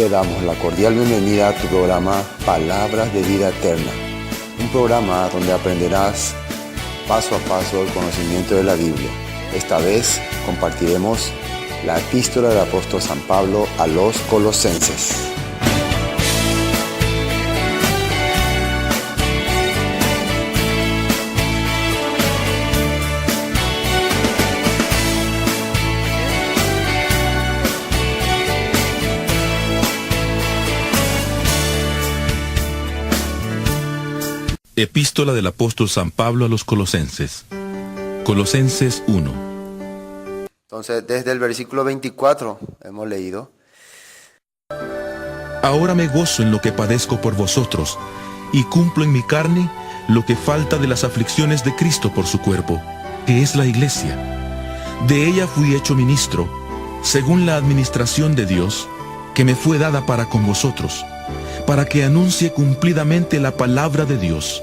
Te damos la cordial bienvenida a tu programa Palabras de Vida Eterna, un programa donde aprenderás paso a paso el conocimiento de la Biblia. Esta vez compartiremos la epístola del apóstol San Pablo a los Colosenses. Epístola del apóstol San Pablo a los Colosenses. Colosenses 1. Entonces, desde el versículo 24 hemos leído: Ahora me gozo en lo que padezco por vosotros, y cumplo en mi carne lo que falta de las aflicciones de Cristo por su cuerpo, que es la iglesia. De ella fui hecho ministro, según la administración de Dios, que me fue dada para con vosotros, para que anuncie cumplidamente la palabra de Dios,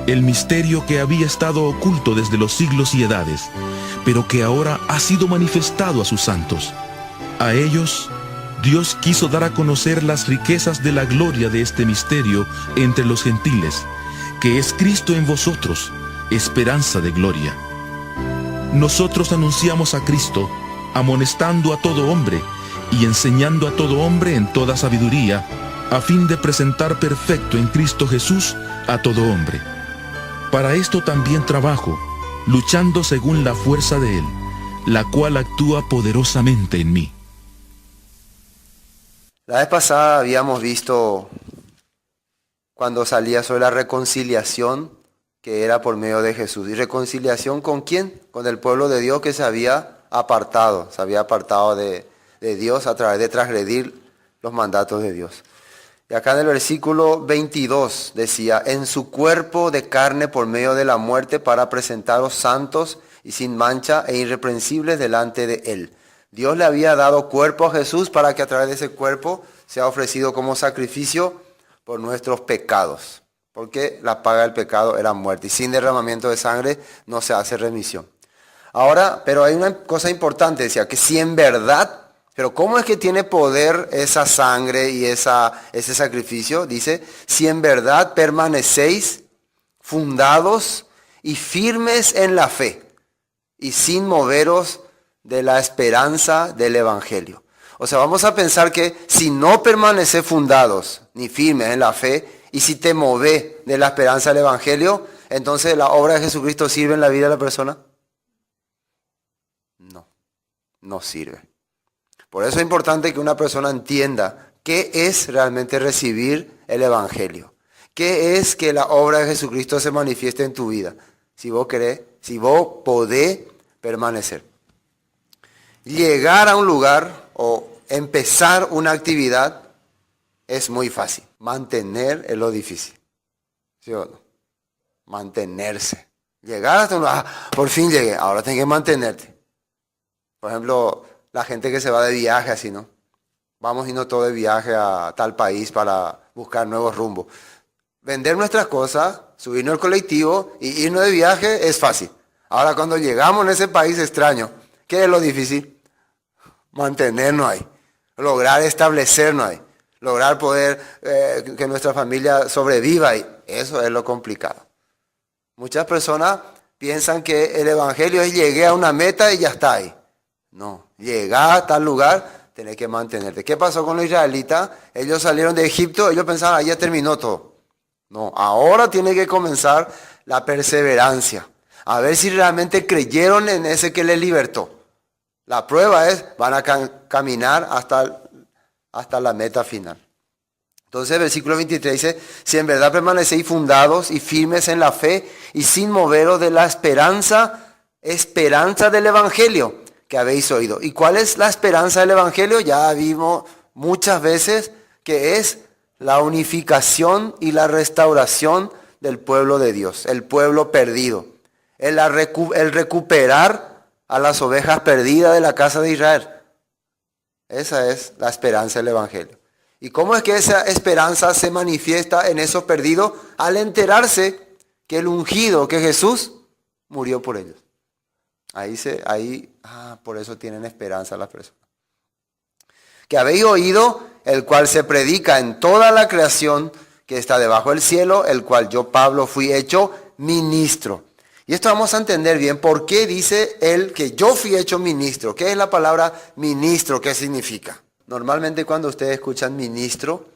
el misterio que había estado oculto desde los siglos y edades, pero que ahora ha sido manifestado a sus santos. A ellos, Dios quiso dar a conocer las riquezas de la gloria de este misterio entre los gentiles, que es Cristo en vosotros, esperanza de gloria. Nosotros anunciamos a Cristo, amonestando a todo hombre y enseñando a todo hombre en toda sabiduría, a fin de presentar perfecto en Cristo Jesús a todo hombre. Para esto también trabajo, luchando según la fuerza de Él, la cual actúa poderosamente en mí. La vez pasada habíamos visto cuando salía sobre la reconciliación que era por medio de Jesús. ¿Y reconciliación con quién? Con el pueblo de Dios que se había apartado de Dios a través de transgredir los mandatos de Dios. Y acá en el versículo 22 decía: en su cuerpo de carne por medio de la muerte, para presentaros santos y sin mancha e irreprensibles delante de Él. Dios le había dado cuerpo a Jesús para que a través de ese cuerpo sea ofrecido como sacrificio por nuestros pecados. Porque la paga del pecado era muerte. Y sin derramamiento de sangre no se hace remisión. Ahora, pero hay una cosa importante, decía, que si en verdad... Pero ¿cómo es que tiene poder esa sangre y ese sacrificio? Dice: si en verdad permanecéis fundados y firmes en la fe y sin moveros de la esperanza del Evangelio. O sea, vamos a pensar que si no permaneces fundados ni firmes en la fe y si te moves de la esperanza del Evangelio, entonces ¿la obra de Jesucristo sirve en la vida de la persona? No sirve. Por eso es importante que una persona entienda qué es realmente recibir el Evangelio. ¿Qué es que la obra de Jesucristo se manifieste en tu vida? Si vos querés, si vos podés permanecer. Llegar a un lugar o empezar una actividad es muy fácil. Mantener es lo difícil. ¿Sí o no? Mantenerse. Llegar hasta un lugar, por fin llegué, ahora tenés que mantenerte. Por ejemplo, la gente que se va de viaje así, ¿no? Vamos yendo todo de viaje a tal país para buscar nuevos rumbos. Vender nuestras cosas, subirnos al colectivo y irnos de viaje es fácil. Ahora cuando llegamos en ese país extraño, ¿qué es lo difícil? Mantenernos ahí. Lograr establecernos ahí. Lograr poder que nuestra familia sobreviva ahí. Eso es lo complicado. Muchas personas piensan que el Evangelio es: llegué a una meta y ya está ahí. No, llegar a tal lugar, tenés que mantenerte. ¿Qué pasó con los israelitas? Ellos salieron de Egipto, ellos pensaban, ya terminó todo. No, ahora tiene que comenzar la perseverancia. A ver si realmente creyeron en ese que les libertó. La prueba es, van a caminar hasta la meta final. Entonces el versículo 23 dice: si en verdad permanecéis fundados y firmes en la fe y sin moveros de la esperanza del Evangelio que habéis oído. ¿Y cuál es la esperanza del Evangelio? Ya vimos muchas veces que es la unificación y la restauración del pueblo de Dios, el pueblo perdido. El recuperar a las ovejas perdidas de la casa de Israel. Esa es la esperanza del Evangelio. ¿Y cómo es que esa esperanza se manifiesta en esos perdidos? Al enterarse que el ungido, que Jesús, murió por ellos. Por eso tienen esperanza las personas. que habéis oído, el cual se predica en toda la creación que está debajo del cielo, el cual yo, Pablo, fui hecho ministro. Y esto vamos a entender bien por qué dice él que yo fui hecho ministro. ¿Qué es la palabra ministro? ¿Qué significa? Normalmente cuando ustedes escuchan ministro,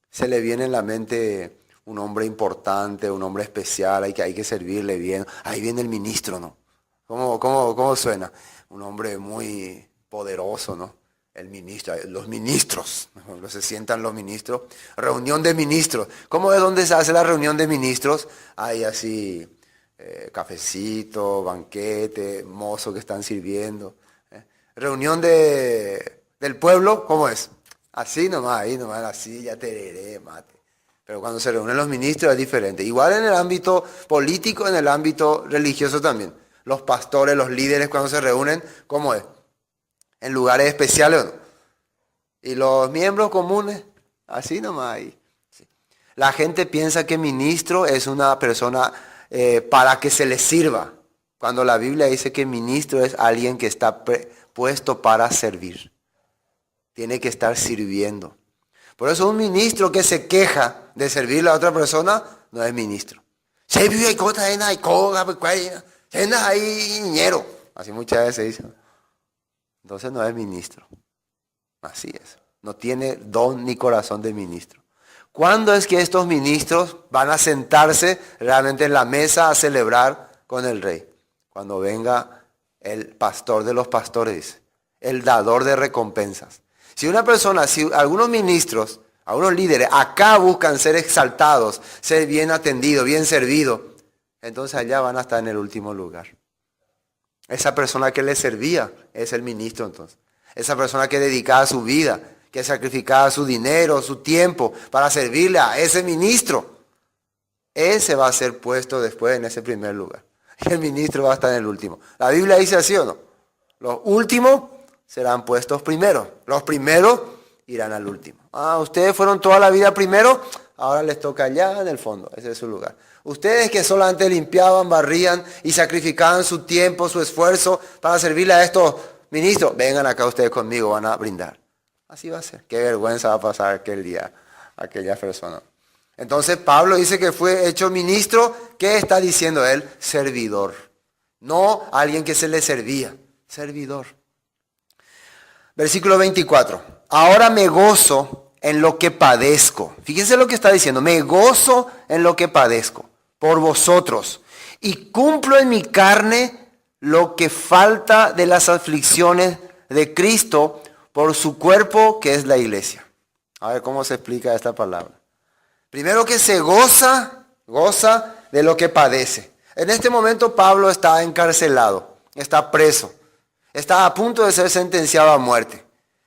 se le viene en la mente un hombre importante, un hombre especial, hay que servirle bien. Ahí viene el ministro, ¿no? ¿Cómo suena? Un hombre muy poderoso, ¿no? El ministro, los ministros, se sientan los ministros. Reunión de ministros. ¿Cómo es donde se hace la reunión de ministros? Hay así cafecito, banquete, mozo que están sirviendo. Reunión del pueblo, ¿cómo es? Así nomás, ahí nomás, la silla, tereré, mate. Pero cuando se reúnen los ministros es diferente. Igual en el ámbito político, en el ámbito religioso también. Los pastores, los líderes cuando se reúnen, ¿cómo es? En lugares especiales, ¿no? Y los miembros comunes, así nomás ahí. Sí. La gente piensa que ministro es una persona para que se le sirva. Cuando la Biblia dice que ministro es alguien que está puesto para servir. Tiene que estar sirviendo. Por eso un ministro que se queja de servirle a otra persona no es ministro. Así muchas veces se dice. Entonces no es ministro. Así es. No tiene don ni corazón de ministro. ¿Cuándo es que estos ministros van a sentarse realmente en la mesa a celebrar con el rey? Cuando venga el pastor de los pastores, dice, el dador de recompensas. Si una persona, si algunos ministros, algunos líderes acá buscan ser exaltados, ser bien atendidos, bien servidos, entonces allá van a estar en el último lugar. Esa persona que le servía es el ministro entonces. Esa persona que dedicaba su vida, que sacrificaba su dinero, su tiempo para servirle a ese ministro. Ese va a ser puesto después en ese primer lugar. Y el ministro va a estar en el último. La Biblia dice así o no. Los últimos serán puestos primero. Los primeros irán al último. Ustedes fueron toda la vida primero, ahora les toca allá en el fondo. Ese es su lugar. Ustedes que solamente limpiaban, barrían y sacrificaban su tiempo, su esfuerzo para servirle a estos ministros, vengan acá ustedes conmigo, van a brindar. Así va a ser. Qué vergüenza va a pasar aquel día, aquella persona. Entonces Pablo dice que fue hecho ministro. ¿Qué está diciendo él? Servidor. No alguien que se le servía. Servidor. Versículo 24. Ahora me gozo en lo que padezco. Fíjense lo que está diciendo. Me gozo en lo que padezco por vosotros. Y cumplo en mi carne lo que falta de las aflicciones de Cristo por su cuerpo, que es la iglesia. A ver cómo se explica esta palabra. Primero que se goza de lo que padece. En este momento Pablo está encarcelado, está preso, está a punto de ser sentenciado a muerte.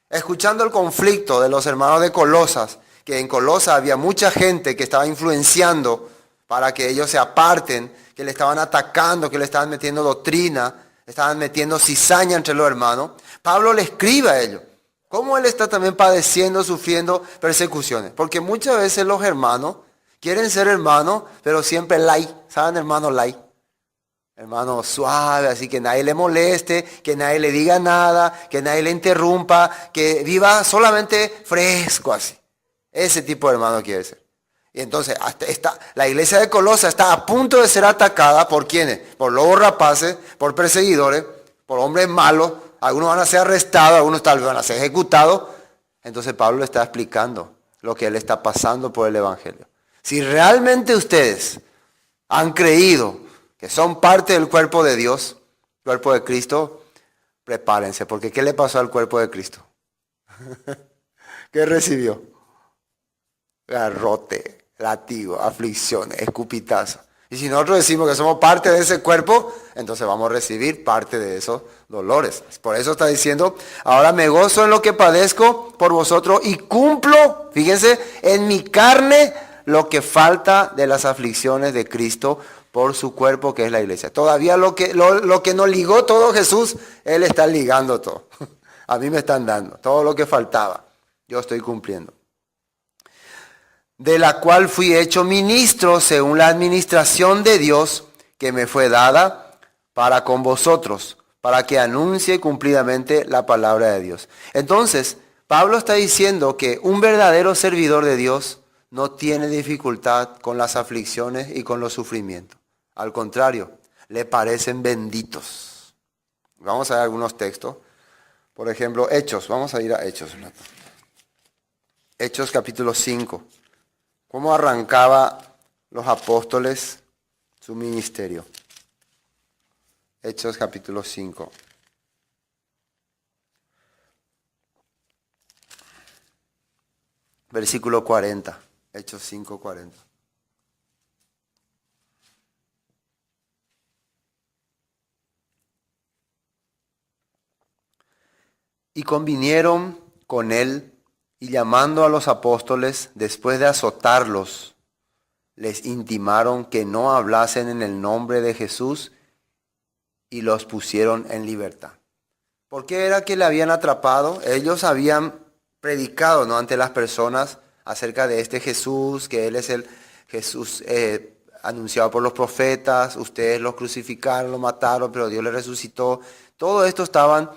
Escuchando el conflicto de los hermanos de Colosas, que en Colosas había mucha gente que estaba influenciando para que ellos se aparten, que le estaban atacando, que le estaban metiendo doctrina, estaban metiendo cizaña entre los hermanos. Pablo le escribe a ellos. ¿Cómo él está también padeciendo, sufriendo persecuciones? Porque muchas veces los hermanos quieren ser hermanos, pero siempre light. ¿Saben, hermano light? Hermano suave, así que nadie le moleste, que nadie le diga nada, que nadie le interrumpa, que viva solamente fresco así. Ese tipo de hermano quiere ser. Y entonces la iglesia de Colosas está a punto de ser atacada por ¿quiénes? Por lobos rapaces, por perseguidores, por hombres malos. Algunos van a ser arrestados, algunos tal vez van a ser ejecutados. Entonces Pablo le está explicando lo que él está pasando por el evangelio. Si realmente ustedes han creído que son parte del cuerpo de Dios, cuerpo de Cristo, prepárense, porque ¿qué le pasó al cuerpo de Cristo? ¿Qué recibió? Garrote, látigo, aflicciones, escupitazo. Y si nosotros decimos que somos parte de ese cuerpo, entonces vamos a recibir parte de esos dolores. Por eso está diciendo, ahora me gozo en lo que padezco por vosotros y cumplo, fíjense, en mi carne lo que falta de las aflicciones de Cristo por su cuerpo, que es la iglesia. Todavía lo que nos ligó todo Jesús, Él está ligando todo. A mí me están dando todo lo que faltaba. Yo estoy cumpliendo. De la cual fui hecho ministro según la administración de Dios que me fue dada para con vosotros, para que anuncie cumplidamente la palabra de Dios. Entonces, Pablo está diciendo que un verdadero servidor de Dios no tiene dificultad con las aflicciones y con los sufrimientos. Al contrario, le parecen benditos. Vamos a ver algunos textos. Por ejemplo, Hechos. Vamos a ir a Hechos. Hechos capítulo 5. ¿Cómo arrancaba los apóstoles su ministerio? Hechos capítulo 5. Versículo 40. Hechos 5, 40. Y convinieron con él, y llamando a los apóstoles, después de azotarlos, les intimaron que no hablasen en el nombre de Jesús, y los pusieron en libertad. ¿Por qué era que le habían atrapado? Ellos habían predicado, ¿no?, ante las personas acerca de este Jesús, que Él es el Jesús anunciado por los profetas. Ustedes lo crucificaron, lo mataron, pero Dios le resucitó. Todo esto estaban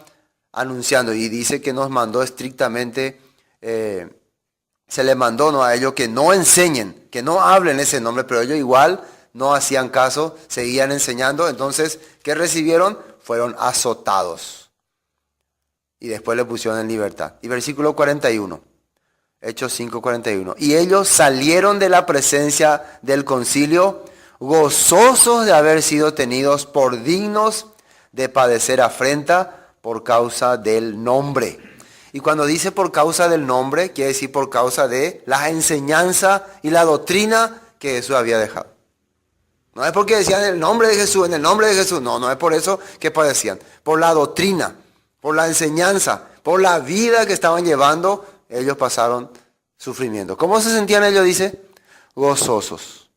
anunciando, y dice que nos mandó estrictamente, se le mandó, ¿no?, a ellos que no enseñen, que no hablen ese nombre, pero ellos igual no hacían caso, seguían enseñando. Entonces, ¿qué recibieron? Fueron azotados. Y después le pusieron en libertad. Y versículo 41. Hechos 5, 41. Y ellos salieron de la presencia del concilio, gozosos de haber sido tenidos por dignos de padecer afrenta por causa del nombre. Y cuando dice por causa del nombre, quiere decir por causa de la enseñanza y la doctrina que Jesús había dejado. No es porque decían en el nombre de Jesús, en el nombre de Jesús. No, no es por eso que padecían. Por la doctrina, por la enseñanza, por la vida que estaban llevando, ellos pasaron sufrimiento. ¿Cómo se sentían ellos? Dice, gozosos.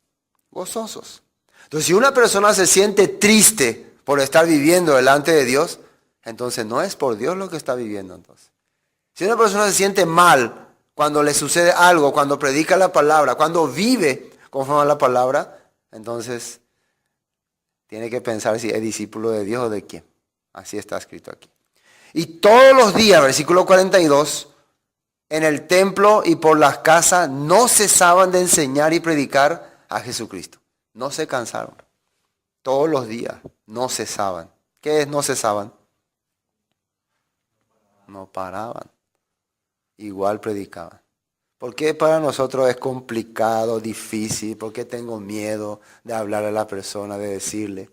Gozosos. Entonces, si una persona se siente triste por estar viviendo delante de Dios, entonces no es por Dios lo que está viviendo. Entonces, si una persona se siente mal cuando le sucede algo, cuando predica la palabra, cuando vive conforme a la palabra, entonces tiene que pensar si es discípulo de Dios o de quién. Así está escrito aquí. Y todos los días, versículo 42, en el templo y por las casas no cesaban de enseñar y predicar a Jesucristo. No se cansaron. Todos los días no cesaban. ¿Qué es no cesaban? No paraban. Igual predicaban. ¿Por qué para nosotros es complicado, difícil? ¿Por qué tengo miedo de hablar a la persona, de decirle?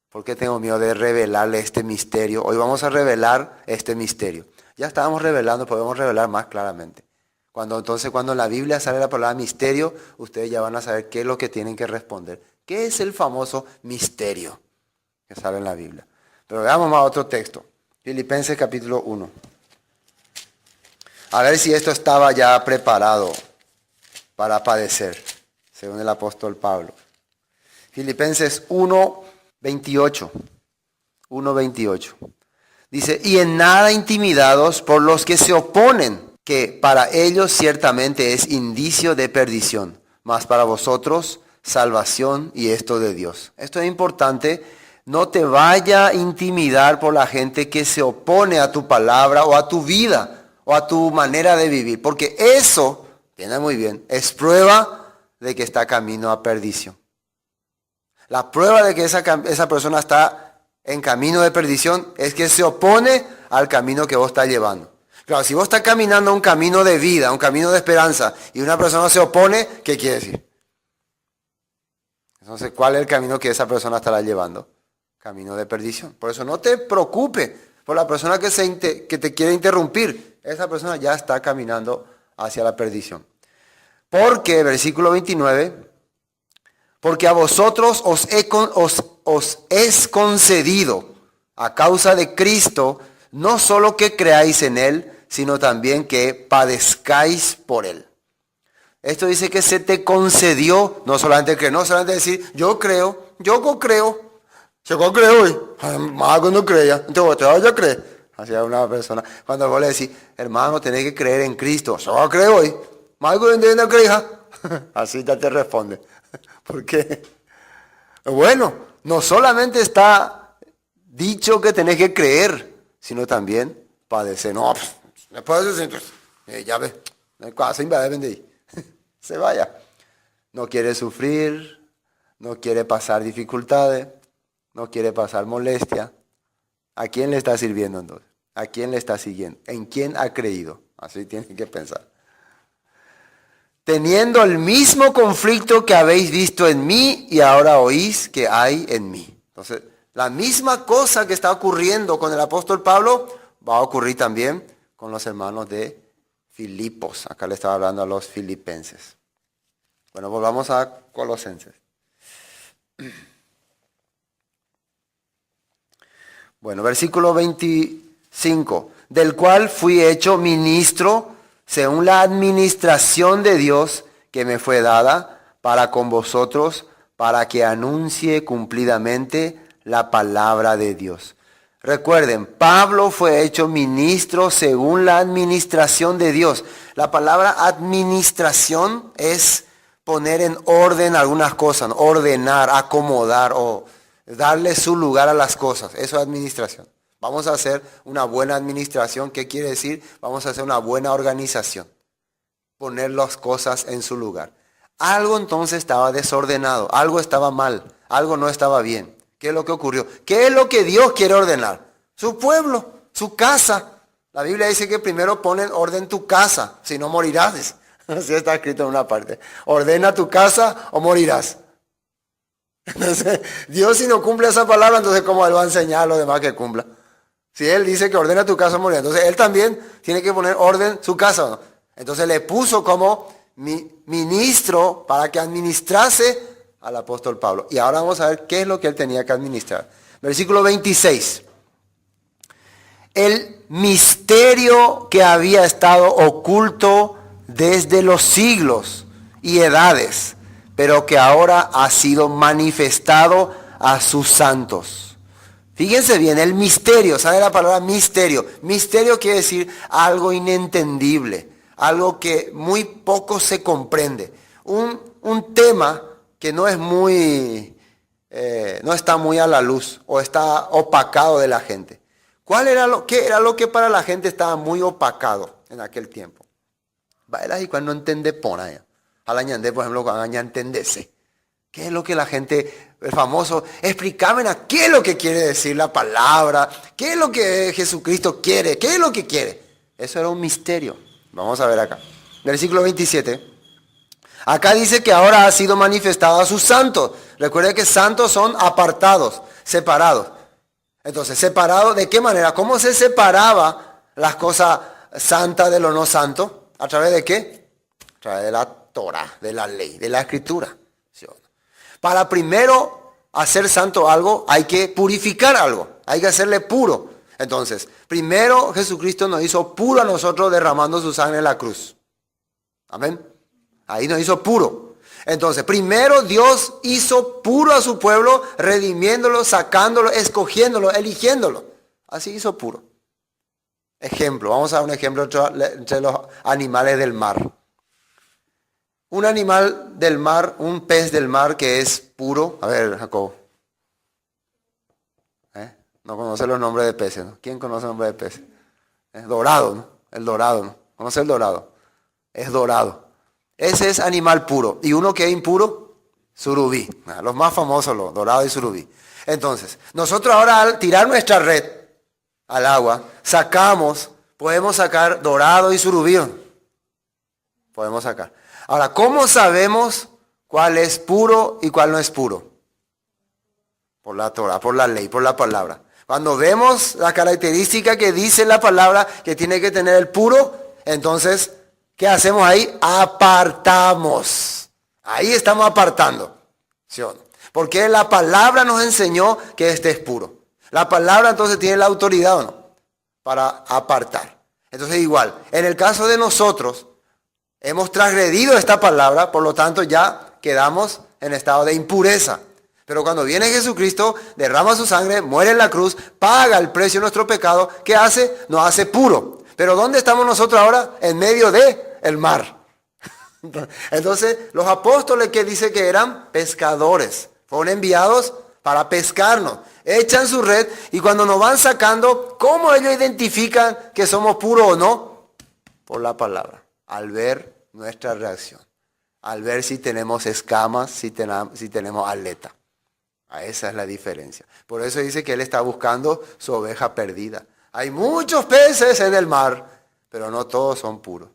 ¿Por qué tengo miedo de revelarle este misterio? Hoy vamos a revelar este misterio. Ya estábamos revelando, podemos revelar más claramente. Cuando en la Biblia sale la palabra misterio, ustedes ya van a saber qué es lo que tienen que responder. ¿Qué es el famoso misterio que sale en la Biblia? Pero veamos más otro texto. Filipenses capítulo 1. A ver si esto estaba ya preparado para padecer, según el apóstol Pablo. Filipenses 1:28. 1:28. Dice, y en nada intimidados por los que se oponen, que para ellos ciertamente es indicio de perdición, mas para vosotros salvación y esto de Dios. Esto es importante. No te vaya a intimidar por la gente que se opone a tu palabra o a tu vida o a tu manera de vivir, porque eso, entienda muy bien, es prueba de que está camino a perdición. La prueba de que esa persona está en camino de perdición es que se opone al camino que vos estás llevando. Claro, si vos estás caminando un camino de vida, un camino de esperanza, y una persona se opone, ¿qué quiere decir? Entonces, ¿cuál es el camino que esa persona estará llevando? Camino de perdición. Por eso no te preocupes por la persona que te quiere interrumpir. Esa persona ya está caminando hacia la perdición. Porque, versículo 29, porque a vosotros os es concedido a causa de Cristo, no solo que creáis en Él, sino también que padezcáis por Él. Esto dice que se te concedió, no solamente creer, no solamente decir, yo creo, yo creo. Yo creo hoy, más cuando creía, entonces te vas a creer. Así a una persona, cuando vos le decís, hermano, tenés que creer en Cristo, yo creo hoy, más cuando no creía. Así ya te responde. ¿Por qué? Bueno, no solamente está dicho que tenés que creer, sino también padecer. No, Después de eso, ya ve, se vaya. No quiere sufrir, no quiere pasar dificultades, no quiere pasar molestia. ¿A quién le está sirviendo entonces? ¿A quién le está siguiendo? ¿En quién ha creído? Así tienen que pensar. Teniendo el mismo conflicto que habéis visto en mí y ahora oís que hay en mí. Entonces, la misma cosa que está ocurriendo con el apóstol Pablo va a ocurrir también con los hermanos de Filipos. Acá le estaba hablando a los filipenses. Bueno, volvamos a Colosenses. Bueno, versículo 25. Del cual fui hecho ministro según la administración de Dios que me fue dada para con vosotros, para que anuncie cumplidamente la palabra de Dios. Recuerden, Pablo fue hecho ministro según la administración de Dios. La palabra administración es poner en orden algunas cosas, ordenar, acomodar o darle su lugar a las cosas. Eso es administración. Vamos a hacer una buena administración. ¿Qué quiere decir? Vamos a hacer una buena organización. Poner las cosas en su lugar. Algo entonces estaba desordenado, algo estaba mal, algo no estaba bien. ¿Qué es lo que ocurrió? ¿Qué es lo que Dios quiere ordenar? Su pueblo, su casa. La Biblia dice que primero pon en orden tu casa, si no morirás. Así está escrito en una parte. Ordena tu casa o morirás. Entonces, Dios si no cumple esa palabra, entonces ¿cómo Él va a enseñar a los demás que cumpla? Si Él dice que ordena tu casa o morirás, entonces Él también tiene que poner orden su casa, ¿no? Entonces le puso como ministro para que administrase al apóstol Pablo. Y ahora vamos a ver qué es lo que él tenía que administrar. Versículo 26. El misterio que había estado oculto desde los siglos y edades, pero que ahora ha sido manifestado a sus santos. Fíjense bien, el misterio, ¿sabe la palabra misterio? Misterio quiere decir algo inentendible, algo que muy poco se comprende. Un tema que no es muy, no está muy a la luz o está opacado de la gente. ¿Qué era lo que para la gente estaba muy opacado en aquel tiempo? Y cuando entiende por allá. Al añade, por ejemplo, cuando entenderse. ¿Qué es lo que la gente, el famoso, explícame qué es lo que quiere decir la palabra? ¿Qué es lo que Jesucristo quiere? ¿Qué es lo que quiere? Eso era un misterio. Vamos a ver acá. Versículo 27. Acá dice que ahora ha sido manifestado a sus santos. Recuerden que santos son apartados, separados. Entonces, ¿separados de qué manera? ¿Cómo se separaba las cosas santas de lo no santo? ¿A través de qué? A través de la Torah, de la ley, de la escritura. ¿Sí? Para primero hacer santo algo, hay que purificar algo. Hay que hacerle puro. Entonces, primero Jesucristo nos hizo puro a nosotros derramando su sangre en la cruz. Amén. Ahí nos hizo puro. Entonces, primero Dios hizo puro a su pueblo, redimiéndolo, sacándolo, escogiéndolo, eligiéndolo. Así hizo puro. Ejemplo, vamos a dar un ejemplo entre los animales del mar. Un animal del mar, un pez del mar que es puro. A ver, Jacobo. No conoce los nombres de peces, ¿no? ¿Quién conoce el nombre de peces? Dorado, ¿no? El dorado, ¿no? ¿Conoce el dorado? Es dorado. Ese es animal puro. ¿Y uno que es impuro? Surubí. Los más famosos, los dorados y surubí. Entonces, nosotros ahora al tirar nuestra red al agua, podemos sacar dorado y surubí. Podemos sacar. Ahora, ¿cómo sabemos cuál es puro y cuál no es puro? Por la Torah, por la ley, por la palabra. Cuando vemos la característica que dice la palabra que tiene que tener el puro, entonces, ¿qué hacemos ahí? Apartamos. Ahí estamos apartando. ¿Sí o no? Porque la palabra nos enseñó que este es puro. La palabra entonces tiene la autoridad, ¿o no? Para apartar. Entonces igual, en el caso de nosotros, hemos transgredido esta palabra, por lo tanto ya quedamos en estado de impureza. Pero cuando viene Jesucristo, derrama su sangre, muere en la cruz, paga el precio de nuestro pecado, ¿qué hace? Nos hace puro. Pero ¿dónde estamos nosotros ahora? En medio del mar. Entonces, los apóstoles que dice que eran pescadores, fueron enviados para pescarnos. Echan su red y cuando nos van sacando, ¿cómo ellos identifican que somos puros o no? por la palabra, al ver nuestra reacción, al ver si tenemos escamas, si tenemos aleta. Esa es la diferencia. Por eso dice que Él está buscando su oveja perdida. Hay muchos peces en el mar, pero no todos son puros.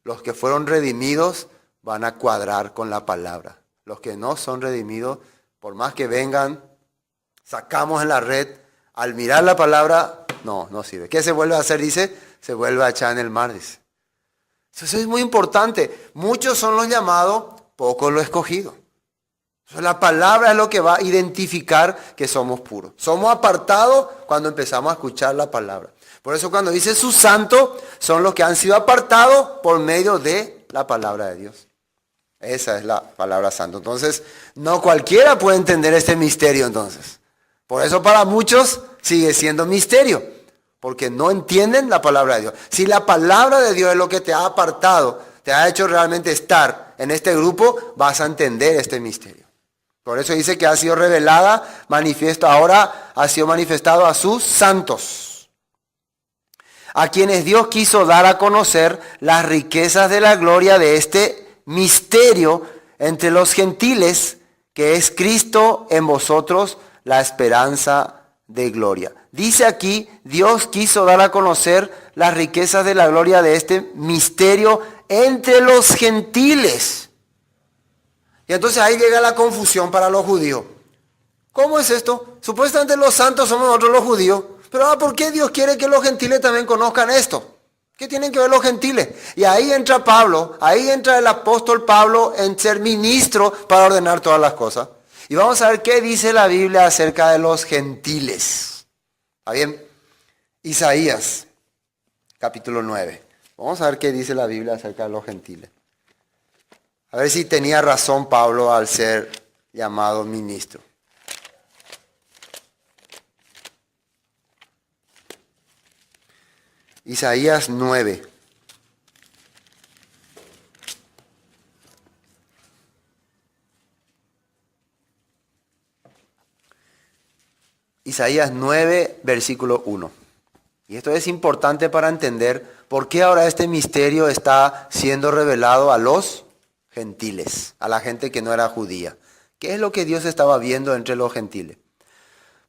Los que fueron redimidos van a cuadrar con la palabra. Los que no son redimidos, por más que vengan, sacamos en la red, al mirar la palabra, no sirve. ¿Qué se vuelve a hacer? Dice, se vuelve a echar en el mar, dice. Eso es muy importante. Muchos son los llamados, pocos los escogidos. La palabra es lo que va a identificar que somos puros. Somos apartados cuando empezamos a escuchar la palabra. Por eso cuando dice sus santos, son los que han sido apartados por medio de la palabra de Dios. Esa es la palabra santo. Entonces, no cualquiera puede entender este misterio entonces. Por eso para muchos sigue siendo misterio, porque no entienden la palabra de Dios. Si la palabra de Dios es lo que te ha apartado, te ha hecho realmente estar en este grupo, vas a entender este misterio. Por eso dice que ha sido revelada, ahora ha sido manifestado a sus santos, a quienes Dios quiso dar a conocer las riquezas de la gloria de este misterio entre los gentiles, que es Cristo en vosotros, la esperanza de gloria. Dice aquí, Dios quiso dar a conocer las riquezas de la gloria de este misterio entre los gentiles. Y entonces ahí llega la confusión para los judíos. ¿Cómo es esto? Supuestamente los santos somos nosotros los judíos. Pero ¿por qué Dios quiere que los gentiles también conozcan esto? ¿Qué tienen que ver los gentiles? Y ahí entra Pablo, ahí entra el apóstol Pablo en ser ministro para ordenar todas las cosas. Y vamos a ver qué dice la Biblia acerca de los gentiles. ¿Está bien? Isaías, capítulo 9. Vamos a ver qué dice la Biblia acerca de los gentiles. A ver si tenía razón Pablo al ser llamado ministro. Isaías 9. Isaías 9, versículo 1. Y esto es importante para entender por qué ahora este misterio está siendo revelado a los gentiles, a la gente que no era judía. ¿Qué es lo que Dios estaba viendo entre los gentiles?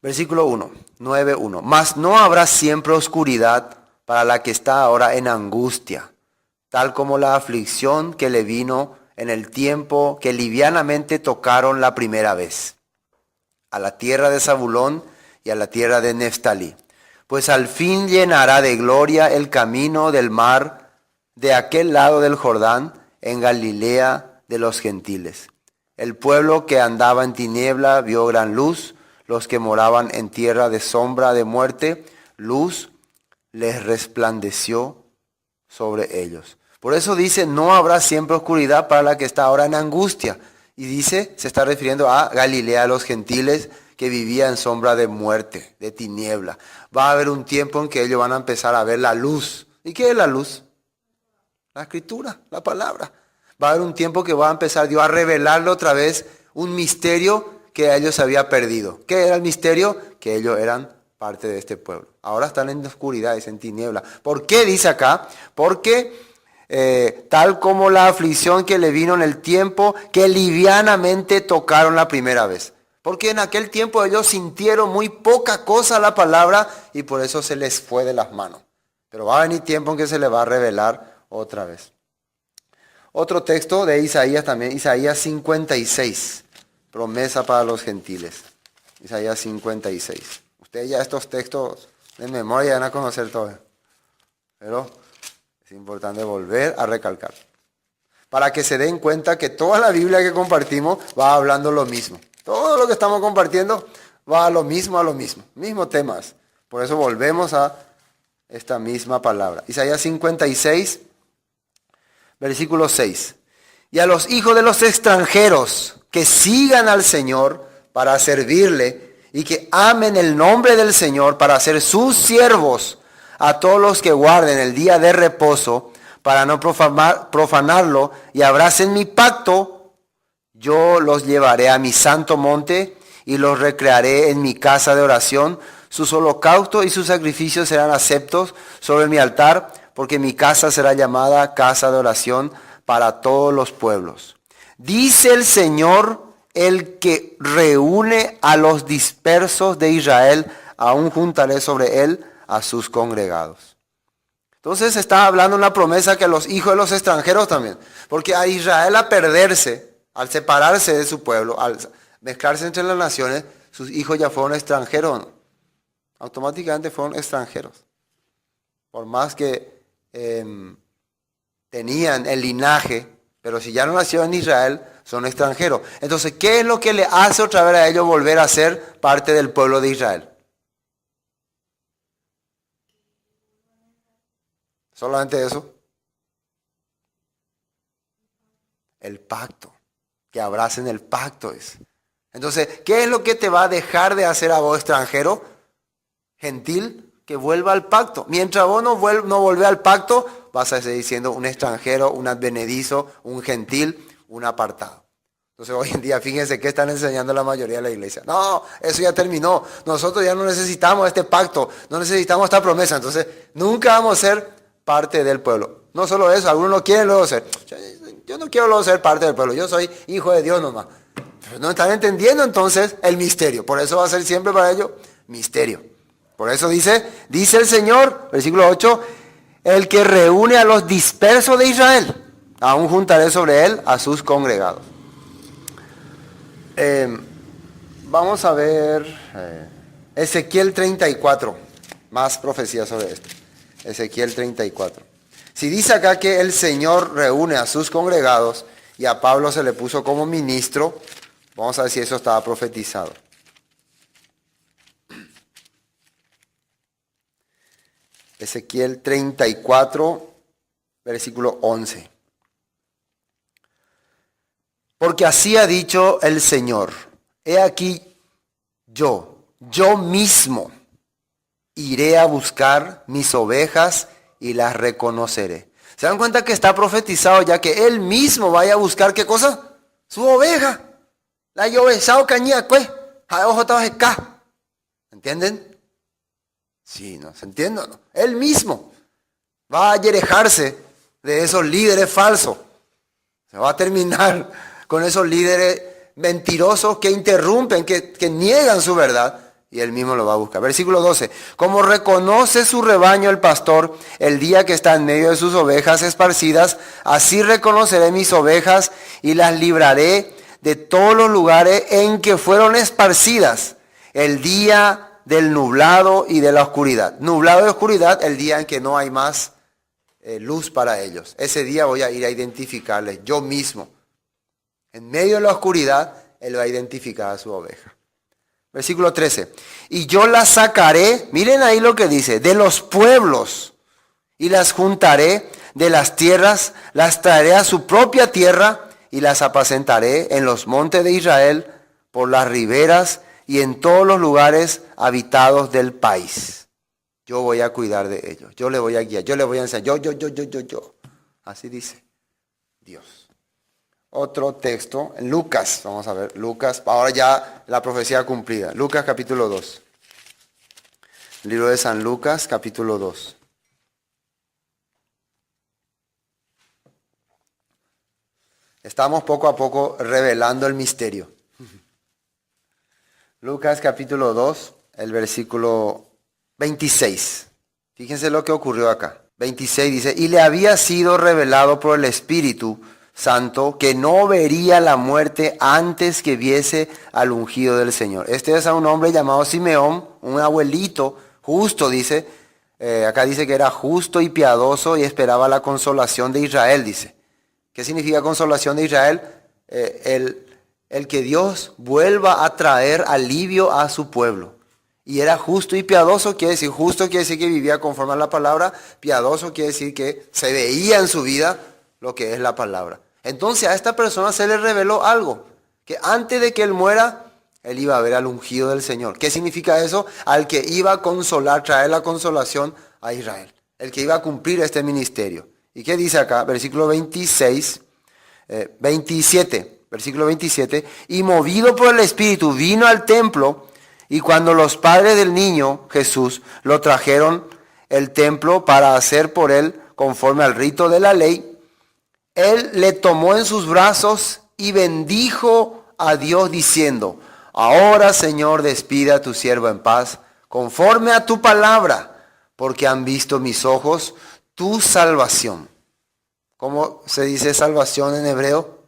Versículo 1, 9:1. Mas no habrá siempre oscuridad para la que está ahora en angustia, tal como la aflicción que le vino en el tiempo que livianamente tocaron la primera vez, a la tierra de Zabulón y a la tierra de Neftalí. Pues al fin llenará de gloria el camino del mar de aquel lado del Jordán, en Galilea de los gentiles. El pueblo que andaba en tiniebla vio gran luz, los que moraban en tierra de sombra de muerte, luz les resplandeció sobre ellos. Por eso dice, no habrá siempre oscuridad para la que está ahora en angustia. Y dice, se está refiriendo a Galilea, a los gentiles que vivían en sombra de muerte, de tiniebla. Va a haber un tiempo en que ellos van a empezar a ver la luz. ¿Y qué es la luz? La escritura, la palabra. Va a haber un tiempo que va a empezar Dios a revelarle otra vez un misterio que a ellos se había perdido. ¿Qué era el misterio? Que ellos eran parte de este pueblo. Ahora están en oscuridad, en tiniebla. ¿Por qué dice acá? Porque tal como la aflicción que le vino en el tiempo que livianamente tocaron la primera vez. Porque en aquel tiempo ellos sintieron muy poca cosa la palabra y por eso se les fue de las manos. Pero va a venir tiempo en que se le va a revelar otra vez. Otro texto de Isaías también, Isaías 56, promesa para los gentiles. Isaías 56. Ustedes ya estos textos de memoria van a conocer todo. Pero es importante volver a recalcar. Para que se den cuenta que toda la Biblia que compartimos va hablando lo mismo. Todo lo que estamos compartiendo va a lo mismo, mismos temas. Por eso volvemos a esta misma palabra. Isaías 56, versículo 6. Y a los hijos de los extranjeros que sigan al Señor para servirle y que amen el nombre del Señor para ser sus siervos, a todos los que guarden el día de reposo para no profanarlo y abracen mi pacto, yo los llevaré a mi santo monte y los recrearé en mi casa de oración. Sus holocaustos y sus sacrificios serán aceptos sobre mi altar, porque mi casa será llamada casa de oración para todos los pueblos. Dice el Señor, el que reúne a los dispersos de Israel, aún juntaré sobre él a sus congregados. Entonces está hablando una promesa que los hijos de los extranjeros también, porque a Israel a perderse, al separarse de su pueblo, al mezclarse entre las naciones, sus hijos ya fueron extranjeros, ¿no? Automáticamente fueron extranjeros. Por más que tenían el linaje, pero si ya no nacieron en Israel, son extranjeros. Entonces, ¿qué es lo que le hace otra vez a ellos volver a ser parte del pueblo de Israel? Solamente eso. El pacto. Que abracen el pacto es. Entonces, ¿qué es lo que te va a dejar de hacer a vos extranjero? Gentil, que vuelva al pacto. Mientras vos no volvés al pacto, vas a seguir siendo un extranjero, un advenedizo, un gentil, un apartado. Entonces hoy en día, fíjense qué están enseñando la mayoría de la iglesia. No, eso ya terminó. Nosotros ya no necesitamos este pacto, no necesitamos esta promesa. Entonces nunca vamos a ser parte del pueblo. No solo eso, algunos no quieren luego ser. Yo no quiero luego ser parte del pueblo, yo soy hijo de Dios nomás. Pero no están entendiendo entonces el misterio. Por eso va a ser siempre para ellos misterio. Por eso dice el Señor, versículo 8, el que reúne a los dispersos de Israel, aún juntaré sobre él a sus congregados. Vamos a ver Ezequiel 34, más profecías sobre esto. Ezequiel 34. Si dice acá que el Señor reúne a sus congregados y a Pablo se le puso como ministro, vamos a ver si eso estaba profetizado. Ezequiel 34, versículo 11. Porque así ha dicho el Señor, he aquí yo mismo iré a buscar mis ovejas y las reconoceré. ¿Se dan cuenta que está profetizado ya que él mismo vaya a buscar qué cosa? Su oveja. La llovesao cañía cue, a ojo acá. ¿Entienden? Sí, ¿no? ¿Se entiende? ¿No? Él mismo va a allerejarse de esos líderes falsos. Se va a terminar con esos líderes mentirosos que interrumpen, que niegan su verdad. Y él mismo lo va a buscar. Versículo 12. Como reconoce su rebaño el pastor el día que está en medio de sus ovejas esparcidas, así reconoceré mis ovejas y las libraré de todos los lugares en que fueron esparcidas el día del nublado y de la oscuridad. Nublado y oscuridad, el día en que no hay más luz para ellos. Ese día voy a ir a identificarles yo mismo. En medio de la oscuridad, él va a identificar a su oveja. Versículo 13. Y yo las sacaré, miren ahí lo que dice, de los pueblos, y las juntaré de las tierras, las traeré a su propia tierra, y las apacentaré en los montes de Israel, por las riberas, y en todos los lugares habitados del país. Yo voy a cuidar de ellos, yo les voy a guiar, yo les voy a enseñar, yo. Así dice Dios. Otro texto, en Lucas, vamos a ver, Lucas, ahora ya la profecía cumplida. Lucas capítulo 2. Libro de San Lucas capítulo 2. Estamos poco a poco revelando el misterio. Lucas capítulo 2, el versículo 26. Fíjense lo que ocurrió acá. 26 dice, y le había sido revelado por el Espíritu Santo que no vería la muerte antes que viese al ungido del Señor. Este es a un hombre llamado Simeón, un abuelito justo, dice. Acá dice que era justo y piadoso y esperaba la consolación de Israel, dice. ¿Qué significa consolación de Israel? El que Dios vuelva a traer alivio a su pueblo. Y era justo y piadoso, justo quiere decir que vivía conforme a la palabra, piadoso quiere decir que se veía en su vida lo que es la palabra. Entonces a esta persona se le reveló algo, que antes de que él muera, él iba a ver al ungido del Señor. ¿Qué significa eso? Al que iba a consolar, traer la consolación a Israel. El que iba a cumplir este ministerio. ¿Y qué dice acá? Versículo 27. Versículo 27. Y movido por el Espíritu vino al templo, y cuando los padres del niño Jesús lo trajeron el templo para hacer por él conforme al rito de la ley, él le tomó en sus brazos y bendijo a Dios diciendo: ahora, Señor, despide a tu siervo en paz, conforme a tu palabra, porque han visto mis ojos tu salvación. ¿Cómo se dice salvación en hebreo?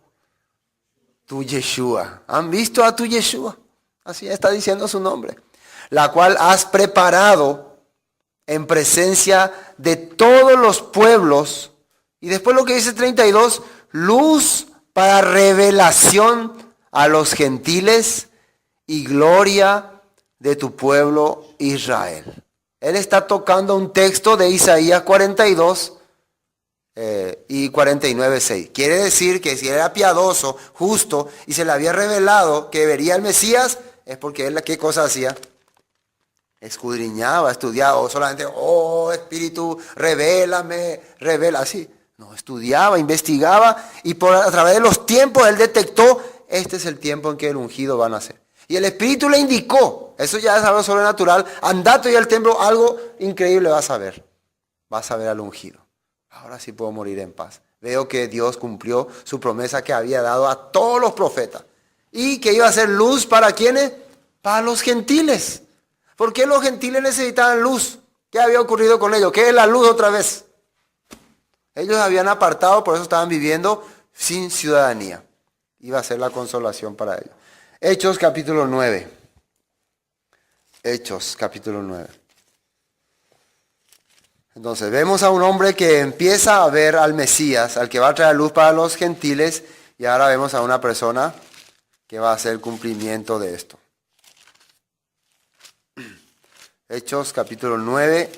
Tu Yeshua. Han visto a tu Yeshua. Así está diciendo su nombre. La cual has preparado en presencia de todos los pueblos. Y después lo que dice 32, luz para revelación a los gentiles y gloria de tu pueblo Israel. Él está tocando un texto de Isaías 42 y 49:6. Quiere decir que si era piadoso, justo, y se le había revelado que vería el Mesías, es porque él, ¿qué cosa hacía? Escudriñaba, estudiaba, o solamente, oh Espíritu, revélame, revela, así. No, estudiaba, investigaba, y a través de los tiempos él detectó, este es el tiempo en que el ungido va a nacer. Y el Espíritu le indicó, eso ya es algo sobrenatural, andate y al templo, algo increíble vas a ver al ungido. Ahora sí puedo morir en paz. Veo que Dios cumplió su promesa que había dado a todos los profetas. Y que iba a ser luz para ¿quiénes? Para los gentiles. ¿Por qué los gentiles necesitaban luz? ¿Qué había ocurrido con ellos? ¿Qué es la luz otra vez? Ellos habían apartado, por eso estaban viviendo sin ciudadanía. Iba a ser la consolación para ellos. Hechos capítulo 9. Hechos capítulo 9. Entonces vemos a un hombre que empieza a ver al Mesías, al que va a traer luz para los gentiles, y ahora vemos a una persona que va a hacer cumplimiento de esto. Hechos capítulo 9.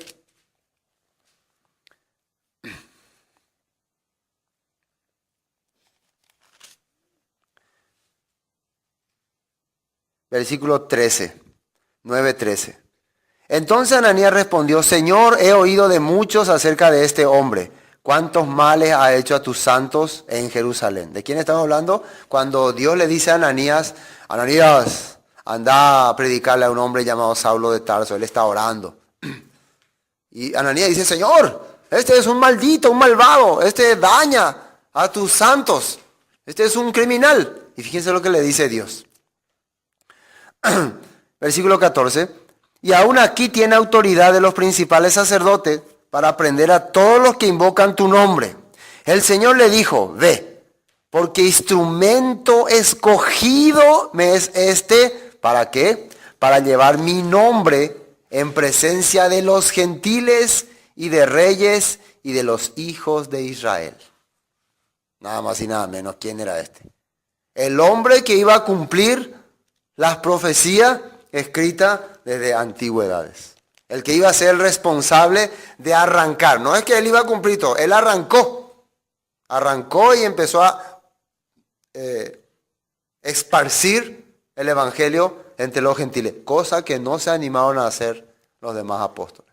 Versículo 13. 9:13. Entonces Ananías respondió: Señor, he oído de muchos acerca de este hombre. ¿Cuántos males ha hecho a tus santos en Jerusalén? ¿De quién estamos hablando? Cuando Dios le dice a Ananías: Ananías, anda a predicarle a un hombre llamado Saulo de Tarso. Él está orando. Y Ananías dice: Señor, este es un maldito, un malvado. Este daña a tus santos. Este es un criminal. Y fíjense lo que le dice Dios. Versículo 14. Y aún aquí tiene autoridad de los principales sacerdotes para prender a todos los que invocan tu nombre. El Señor le dijo: ve, porque instrumento escogido me es este. ¿Para qué? Para llevar mi nombre en presencia de los gentiles y de reyes y de los hijos de Israel. Nada más y nada menos. ¿Quién era este? El hombre que iba a cumplir las profecías escritas desde antigüedades. El que iba a ser el responsable de arrancar. No es que él iba a cumplir todo, él arrancó. Arrancó y empezó a esparcir el evangelio entre los gentiles. Cosa que no se animaron a hacer los demás apóstoles.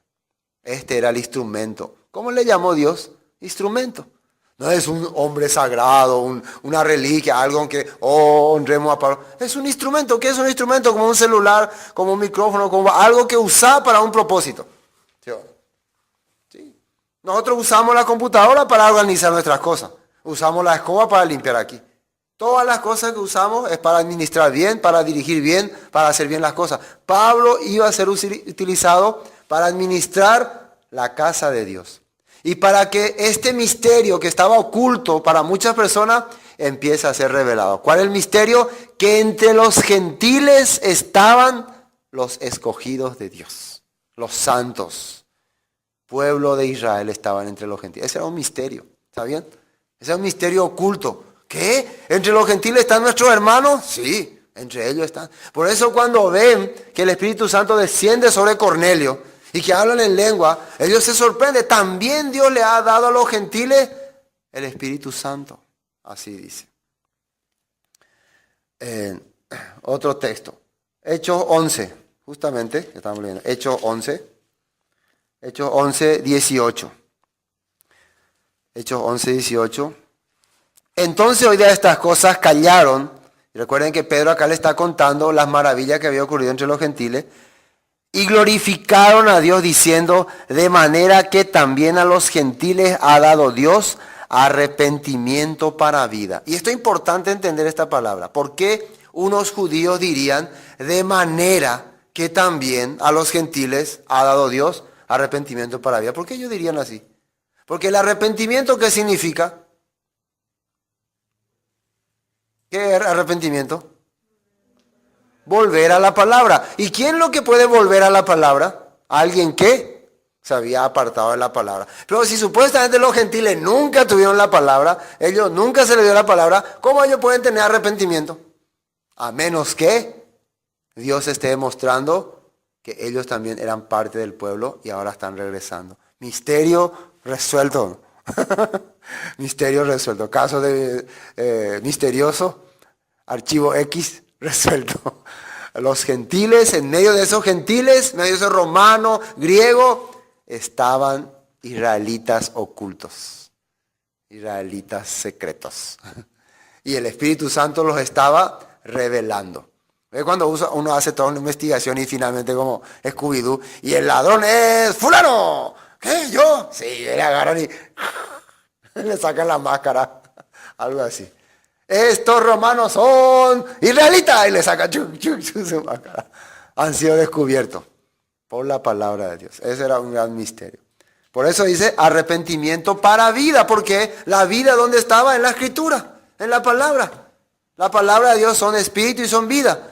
Este era el instrumento. ¿Cómo le llamó Dios? Instrumento. No es un hombre sagrado, una reliquia, algo que, honremos a Pablo. Es un instrumento. ¿Qué es un instrumento? Como un celular, como un micrófono, como algo que usa para un propósito. ¿Sí? Nosotros usamos la computadora para organizar nuestras cosas. Usamos la escoba para limpiar aquí. Todas las cosas que usamos es para administrar bien, para dirigir bien, para hacer bien las cosas. Pablo iba a ser utilizado para administrar la casa de Dios. Y para que este misterio que estaba oculto para muchas personas empiece a ser revelado. ¿Cuál es el misterio? Que entre los gentiles estaban los escogidos de Dios. Los santos. Pueblo de Israel estaban entre los gentiles. Ese era un misterio. ¿Está bien? Ese es un misterio oculto. ¿Qué? ¿Entre los gentiles están nuestros hermanos? Sí, entre ellos están. Por eso cuando ven que el Espíritu Santo desciende sobre Cornelio y que hablan en lengua, ellos se sorprenden. También Dios le ha dado a los gentiles el Espíritu Santo. Así dice. Otro texto. Hechos 11. Justamente, que estamos leyendo. Hechos 11. Hechos 11, 18. Hechos 11, 18. Entonces, oídas estas cosas, callaron. Y recuerden que Pedro acá le está contando las maravillas que había ocurrido entre los gentiles. Y glorificaron a Dios diciendo, de manera que también a los gentiles ha dado Dios arrepentimiento para vida. Y esto es importante entender esta palabra. ¿Por qué unos judíos dirían, de manera que también a los gentiles ha dado Dios arrepentimiento para vida? ¿Por qué ellos dirían así? Porque el arrepentimiento, ¿qué significa? ¿Qué es arrepentimiento? Volver a la palabra. ¿Y quién lo que puede volver a la palabra? Alguien que se había apartado de la palabra. Pero si supuestamente los gentiles nunca tuvieron la palabra, ellos nunca se les dio la palabra, ¿cómo ellos pueden tener arrepentimiento? A menos que Dios esté demostrando que ellos también eran parte del pueblo y ahora están regresando. Misterio resuelto. Misterio resuelto. Caso de misterioso, archivo X resuelto. Los gentiles, en medio de esos gentiles, en medio de esos romanos, griegos, estaban israelitas ocultos, israelitas secretos. Y el Espíritu Santo los estaba revelando. ¿Ves? Cuando uno hace toda una investigación y finalmente como Scooby-Doo, y el ladrón es fulano. ¿Qué? ¿Yo? Sí, le agarran y le sacan la máscara, algo así. Estos romanos son israelitas y le sacan su máscara. Han sido descubiertos por la palabra de Dios. Ese era un gran misterio. Por eso dice arrepentimiento para vida, porque la vida ¿dónde estaba? En la escritura, en la palabra. La palabra de Dios son espíritu y son vida.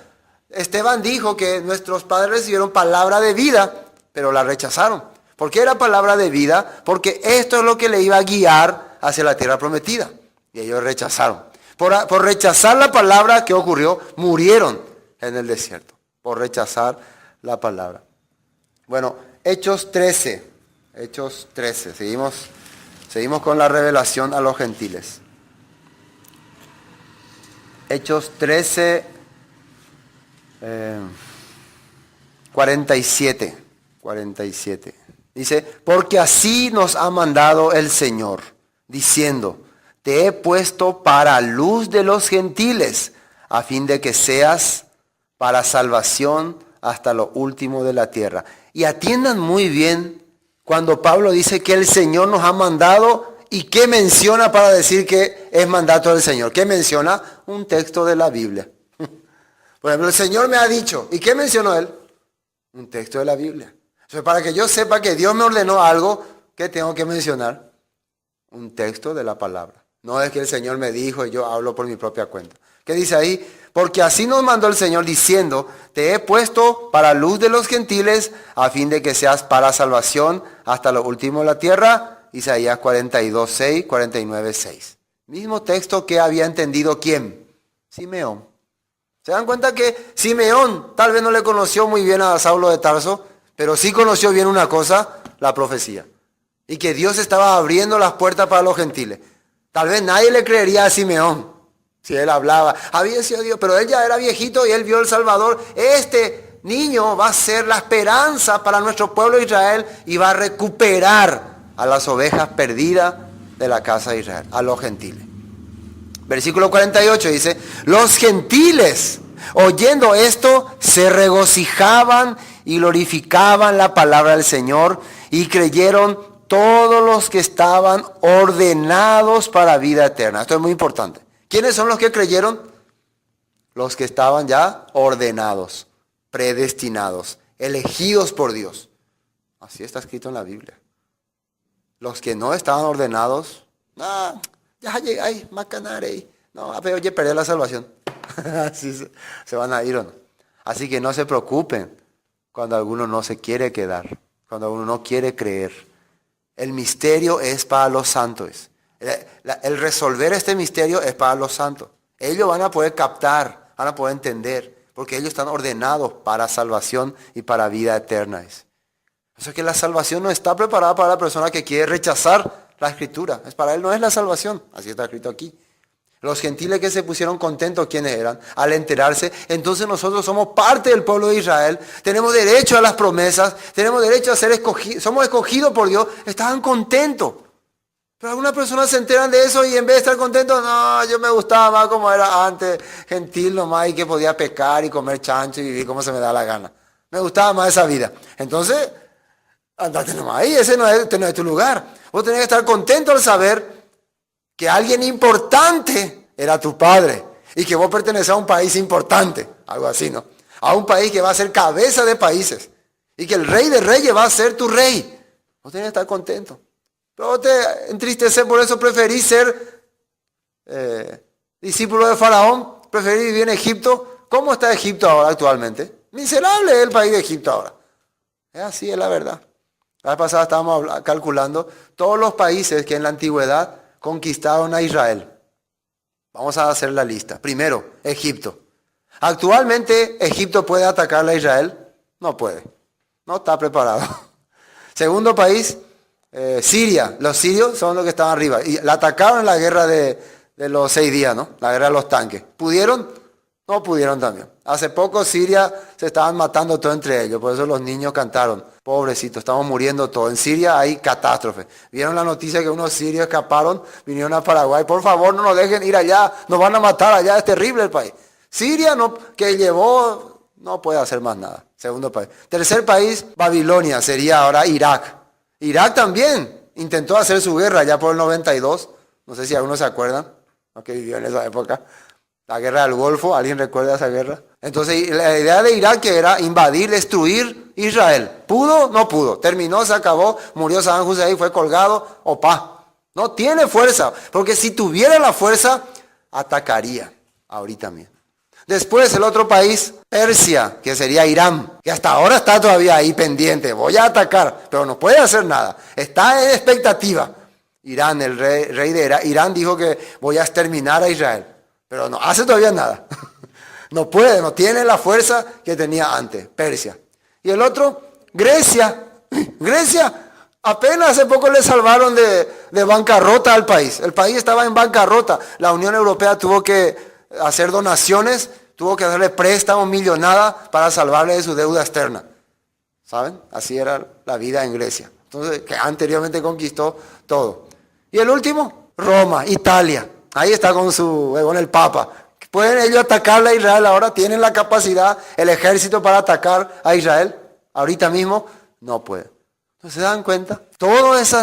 Esteban dijo que nuestros padres recibieron palabra de vida, pero la rechazaron. ¿Por qué era palabra de vida? Porque esto es lo que le iba a guiar hacia la tierra prometida. Y ellos rechazaron. Por rechazar la palabra, ¿qué ocurrió? Murieron en el desierto. Por rechazar la palabra. Bueno, Hechos 13. Hechos 13. Seguimos con la revelación a los gentiles. Hechos 13, 47. Dice, porque así nos ha mandado el Señor, diciendo, te he puesto para luz de los gentiles, a fin de que seas para salvación hasta lo último de la tierra. Y atiendan muy bien cuando Pablo dice que el Señor nos ha mandado y qué menciona para decir que es mandato del Señor. ¿Qué menciona? Un texto de la Biblia. Por ejemplo, el Señor me ha dicho, ¿y qué mencionó él? Un texto de la Biblia. Entonces, para que yo sepa que Dios me ordenó algo, ¿qué tengo que mencionar? Un texto de la palabra. No es que el Señor me dijo y yo hablo por mi propia cuenta. ¿Qué dice ahí? Porque así nos mandó el Señor diciendo, te he puesto para luz de los gentiles, a fin de que seas para salvación hasta lo último de la tierra. Isaías 42:6, 49:6. Mismo texto que había entendido ¿quién? Simeón. ¿Se dan cuenta que Simeón tal vez no le conoció muy bien a Saulo de Tarso, pero sí conoció bien una cosa, la profecía? Y que Dios estaba abriendo las puertas para los gentiles. Tal vez nadie le creería a Simeón si él hablaba. Había sido Dios, pero él ya era viejito y él vio el Salvador. Este niño va a ser la esperanza para nuestro pueblo de Israel y va a recuperar a las ovejas perdidas de la casa de Israel, a los gentiles. Versículo 48 dice, los gentiles, oyendo esto, se regocijaban y glorificaban la palabra del Señor y creyeron todos los que estaban ordenados para vida eterna. Esto es muy importante. ¿Quiénes son los que creyeron? Los que estaban ya ordenados, predestinados, elegidos por Dios. Así está escrito en la Biblia. Los que no estaban ordenados, ya llegué ahí, macanare. No, pero oye, perdí la salvación. Así se van a ir o no. Así que no se preocupen cuando alguno no se quiere quedar, cuando uno no quiere creer. El misterio es para los santos. El resolver este misterio es para los santos. Ellos van a poder captar, van a poder entender, porque ellos están ordenados para salvación y para vida eterna. O sea que la salvación no está preparada para la persona que quiere rechazar la escritura. Para él no es la salvación, así está escrito aquí. Los gentiles que se pusieron contentos, ¿quiénes eran? Al enterarse, entonces nosotros somos parte del pueblo de Israel, tenemos derecho a las promesas, tenemos derecho a ser escogidos, somos escogidos por Dios, estaban contentos. Pero algunas personas se enteran de eso y en vez de estar contentos, no, yo me gustaba más como era antes, gentil nomás y que podía pecar y comer chancho y vivir como se me da la gana. Me gustaba más esa vida. Entonces, andate nomás ahí, ese no es tu lugar. Vos tenés que estar contento al saber que alguien importante era tu padre y que vos pertenecés a un país importante, algo así, ¿no? A un país que va a ser cabeza de países y que el rey de reyes va a ser tu rey. Vos tenés que estar contento. Pero vos te entristeces, por eso preferís ser discípulo de Faraón, preferís vivir en Egipto. ¿Cómo está Egipto ahora actualmente? Miserable es el país de Egipto ahora. Es así, es la verdad. La vez pasada estábamos calculando todos los países que en la antigüedad conquistaron a Israel. Vamos a hacer la lista. Primero, Egipto. ¿Actualmente Egipto puede atacar a Israel? No puede. No está preparado. Segundo país, Siria. Los sirios son los que estaban arriba. Y la atacaron en la guerra de los 6 días, ¿no? La guerra de los tanques. ¿Pudieron? No pudieron también. Hace poco Siria se estaban matando todo entre ellos. Por eso los niños cantaron. Pobrecitos, estamos muriendo todos. En Siria hay catástrofe. Vieron la noticia que unos sirios escaparon, vinieron a Paraguay. Por favor, no nos dejen ir allá. Nos van a matar allá. Es terrible el país. Siria, que llevó, no puede hacer más nada. Segundo país. Tercer país, Babilonia. Sería ahora Irak. Irak también intentó hacer su guerra ya por el 92. No sé si algunos se acuerdan, los que vivió en esa época. La guerra del Golfo, ¿alguien recuerda esa guerra? Entonces la idea de Irak era invadir, destruir Israel. ¿Pudo? No pudo. Terminó, se acabó, murió Saddam Hussein, fue colgado, opa. No tiene fuerza, porque si tuviera la fuerza, atacaría ahorita mismo. Después el otro país, Persia, que sería Irán, que hasta ahora está todavía ahí pendiente. Voy a atacar, pero no puede hacer nada. Está en expectativa. Irán, el rey de Irán dijo que voy a exterminar a Israel. Pero no hace todavía nada. No puede, no tiene la fuerza que tenía antes. Persia. Y el otro, Grecia. Grecia, apenas hace poco le salvaron de bancarrota al país. El país estaba en bancarrota. La Unión Europea tuvo que hacer donaciones, tuvo que hacerle préstamos millonadas para salvarle de su deuda externa. ¿Saben? Así era la vida en Grecia. Entonces, que anteriormente conquistó todo. Y el último, Roma, Italia. Ahí está con el Papa. ¿Pueden ellos atacar a Israel ahora? ¿Tienen la capacidad, el ejército para atacar a Israel? Ahorita mismo no pueden. Entonces, ¿se dan cuenta? Todas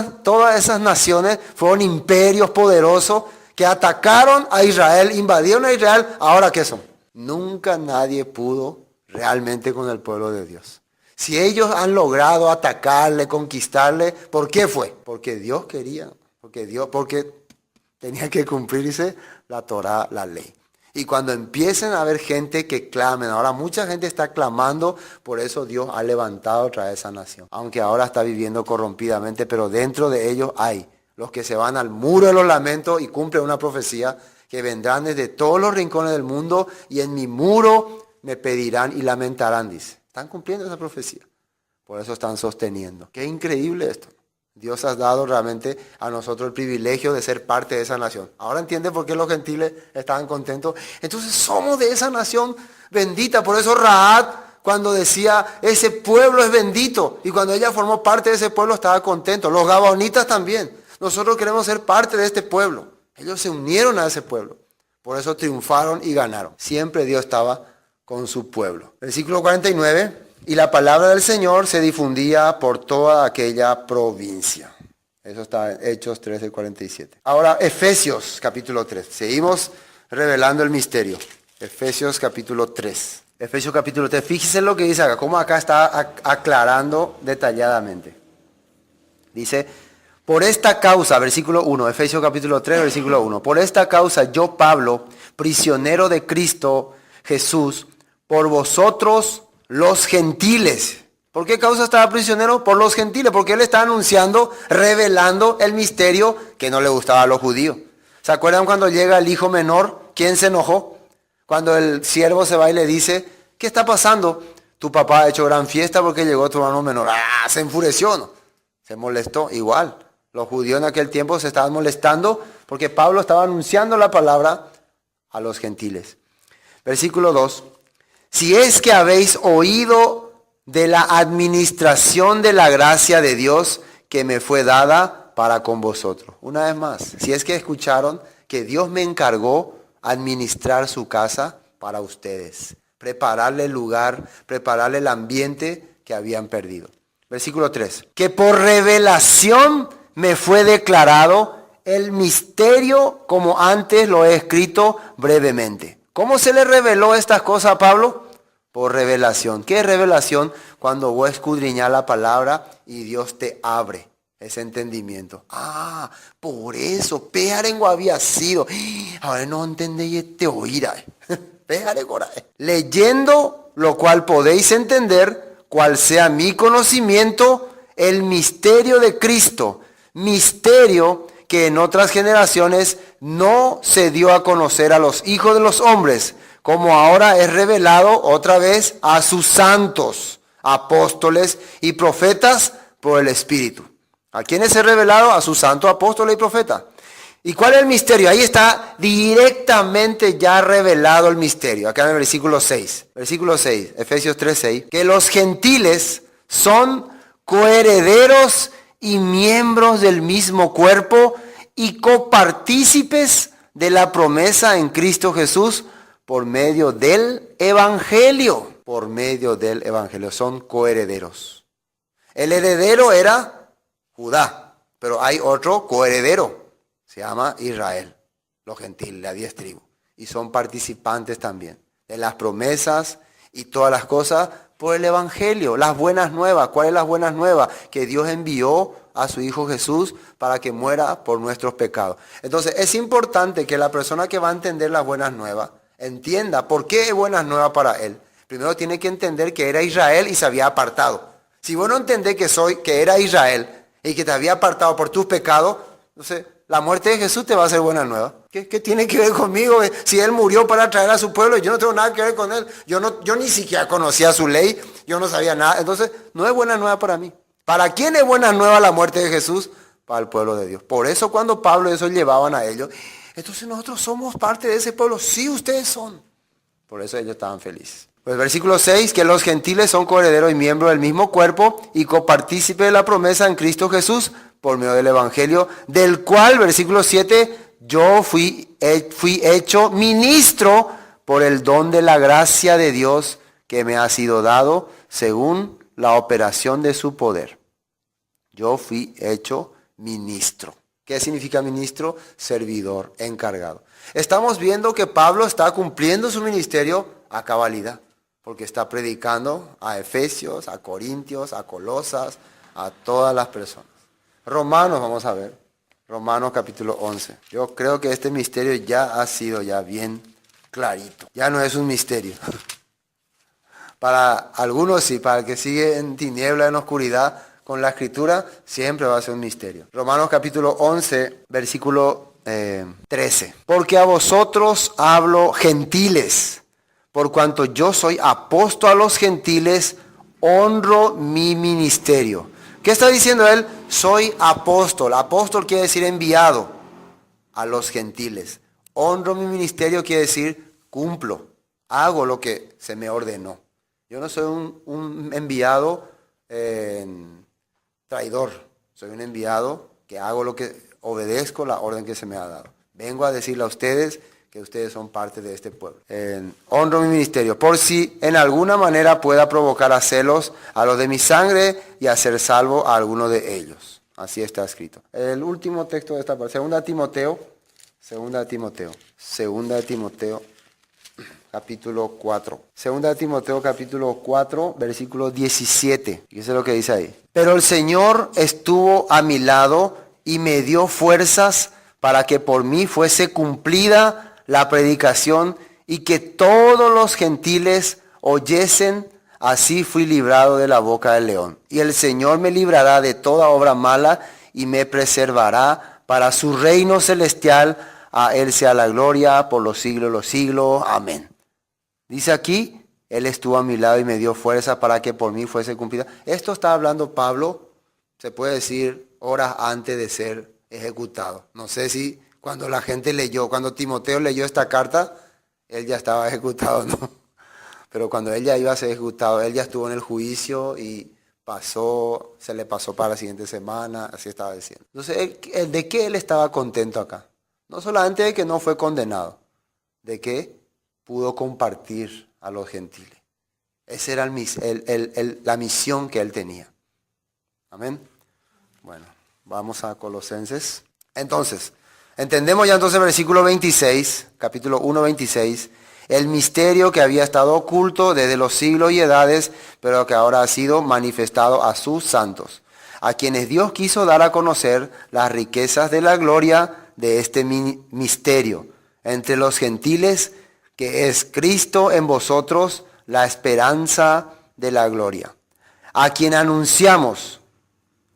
esas naciones fueron imperios poderosos que atacaron a Israel, invadieron a Israel. ¿Ahora qué son? Nunca nadie pudo realmente con el pueblo de Dios. Si ellos han logrado atacarle, conquistarle, ¿por qué fue? Porque Dios quería, porque tenía que cumplirse la Torá, la ley. Y cuando empiecen a haber gente que clamen, ahora mucha gente está clamando, por eso Dios ha levantado otra vez esa nación. Aunque ahora está viviendo corrompidamente, pero dentro de ellos hay los que se van al muro de los lamentos y cumplen una profecía que vendrán desde todos los rincones del mundo y en mi muro me pedirán y lamentarán, dice. Están cumpliendo esa profecía. Por eso están sosteniendo. Qué increíble esto. Dios ha dado realmente a nosotros el privilegio de ser parte de esa nación. Ahora entiende por qué los gentiles estaban contentos. Entonces somos de esa nación bendita. Por eso Rahab, cuando decía, ese pueblo es bendito. Y cuando ella formó parte de ese pueblo estaba contento. Los gabaonitas también. Nosotros queremos ser parte de este pueblo. Ellos se unieron a ese pueblo. Por eso triunfaron y ganaron. Siempre Dios estaba con su pueblo. Versículo 49. Y la palabra del Señor se difundía por toda aquella provincia. Eso está en Hechos 13:47. Ahora, Efesios capítulo 3. Seguimos revelando el misterio. Efesios capítulo 3. Efesios capítulo 3. Fíjense lo que dice acá. Cómo acá está aclarando detalladamente. Dice, por esta causa, versículo 1. Efesios capítulo 3, versículo 1. Por esta causa yo, Pablo, prisionero de Cristo Jesús, por vosotros los gentiles. ¿Por qué causa estaba prisionero? Por los gentiles, porque él está anunciando, revelando el misterio que no le gustaba a los judíos. ¿Se acuerdan cuando llega el hijo menor? ¿Quién se enojó? Cuando el siervo se va y le dice, ¿qué está pasando? Tu papá ha hecho gran fiesta porque llegó tu hermano menor. ¡Ah! Se enfureció, ¿no? Se molestó. Igual, los judíos en aquel tiempo se estaban molestando porque Pablo estaba anunciando la palabra a los gentiles. Versículo 2. Si es que habéis oído de la administración de la gracia de Dios que me fue dada para con vosotros. Una vez más, si es que escucharon que Dios me encargó administrar su casa para ustedes, prepararle el lugar, prepararle el ambiente que habían perdido. Versículo 3. Que por revelación me fue declarado el misterio como antes lo he escrito brevemente. ¿Cómo se le reveló estas cosas a Pablo? Por revelación. ¿Qué es revelación? Cuando vos escudriñás la palabra y Dios te abre ese entendimiento. Ah, por eso, pejarengo había sido. Ahora no entendéis este oír. Leyendo, lo cual podéis entender, cuál sea mi conocimiento, el misterio de Cristo. Misterio que en otras generaciones no se dio a conocer a los hijos de los hombres, como ahora es revelado otra vez a sus santos, apóstoles y profetas por el Espíritu. ¿A quiénes es revelado? A sus santos, apóstoles y profetas. ¿Y cuál es el misterio? Ahí está directamente ya revelado el misterio. Acá en el versículo 6. Versículo 6, Efesios 3:6. Que los gentiles son coherederos y miembros del mismo cuerpo y copartícipes de la promesa en Cristo Jesús por medio del Evangelio. Por medio del Evangelio. Son coherederos. El heredero era Judá, pero hay otro coheredero. Se llama Israel, los gentiles, las 10 tribus. Y son participantes también de las promesas y todas las cosas por el Evangelio. Las buenas nuevas. ¿Cuáles las buenas nuevas? Que Dios envió a su Hijo Jesús para que muera por nuestros pecados. Entonces es importante que la persona que va a entender las buenas nuevas entienda por qué es buenas nuevas para él. Primero tiene que entender que era Israel y se había apartado. Si vos no entendés que era Israel y que te había apartado por tus pecados, entonces la muerte de Jesús te va a hacer buena nueva. ¿Qué tiene que ver conmigo? Si Él murió para traer a su pueblo y yo no tengo nada que ver con Él. Yo ni siquiera conocía su ley. Yo no sabía nada. Entonces, no es buena nueva para mí. ¿Para quién es buena nueva la muerte de Jesús? Para el pueblo de Dios. Por eso cuando Pablo y eso llevaban a ellos, entonces nosotros somos parte de ese pueblo. Sí, ustedes son. Por eso ellos estaban felices. Pues versículo 6, que los gentiles son coherederos y miembros del mismo cuerpo y copartícipes de la promesa en Cristo Jesús por medio del Evangelio, del cual, versículo 7, yo fui hecho ministro por el don de la gracia de Dios que me ha sido dado según la operación de su poder. Yo fui hecho ministro. ¿Qué significa ministro? Servidor, encargado. Estamos viendo que Pablo está cumpliendo su ministerio a cabalidad, porque está predicando a Efesios, a Corintios, a Colosas, a todas las personas. Romanos, vamos a ver. Romanos capítulo 11. Yo creo que este misterio ya ha sido ya bien clarito. Ya no es un misterio. Para algunos sí, para el que sigue en tiniebla, en oscuridad, con la escritura, siempre va a ser un misterio. Romanos capítulo 11, versículo 13. Porque a vosotros hablo gentiles, por cuanto yo soy apóstol a los gentiles, honro mi ministerio. ¿Qué está diciendo él? Soy apóstol. Apóstol quiere decir enviado a los gentiles. Honro mi ministerio quiere decir cumplo. Hago lo que se me ordenó. Yo no soy un enviado traidor. Soy un enviado que hago lo que obedezco la orden que se me ha dado. Vengo a decirle a ustedes que ustedes son parte de este pueblo. Honro mi ministerio, por si en alguna manera pueda provocar a celos a los de mi sangre y hacer salvo a alguno de ellos. Así está escrito. El último texto de esta parte, segunda de Timoteo, capítulo 4. Segunda de Timoteo, capítulo 4, versículo 17. Fíjese lo que dice ahí. Pero el Señor estuvo a mi lado y me dio fuerzas para que por mí fuese cumplida la predicación y que todos los gentiles oyesen, así fui librado de la boca del león. Y el Señor me librará de toda obra mala y me preservará para su reino celestial. A Él sea la gloria por los siglos de los siglos. Amén. Dice aquí, Él estuvo a mi lado y me dio fuerza para que por mí fuese cumplida. Esto está hablando Pablo, se puede decir, horas antes de ser ejecutado. No sé si cuando la gente leyó, cuando Timoteo leyó esta carta, él ya estaba ejecutado, ¿no? Pero cuando él ya iba a ser ejecutado, él ya estuvo en el juicio y se le pasó para la siguiente semana, así estaba diciendo. Entonces, ¿de qué él estaba contento acá? No solamente de que no fue condenado, de que pudo compartir a los gentiles. Esa era la misión que él tenía. Amén. Bueno, vamos a Colosenses. Entonces, entendemos ya entonces versículo 26, capítulo 1, 26, el misterio que había estado oculto desde los siglos y edades, pero que ahora ha sido manifestado a sus santos, a quienes Dios quiso dar a conocer las riquezas de la gloria de este misterio entre los gentiles, que es Cristo en vosotros, la esperanza de la gloria, a quien anunciamos,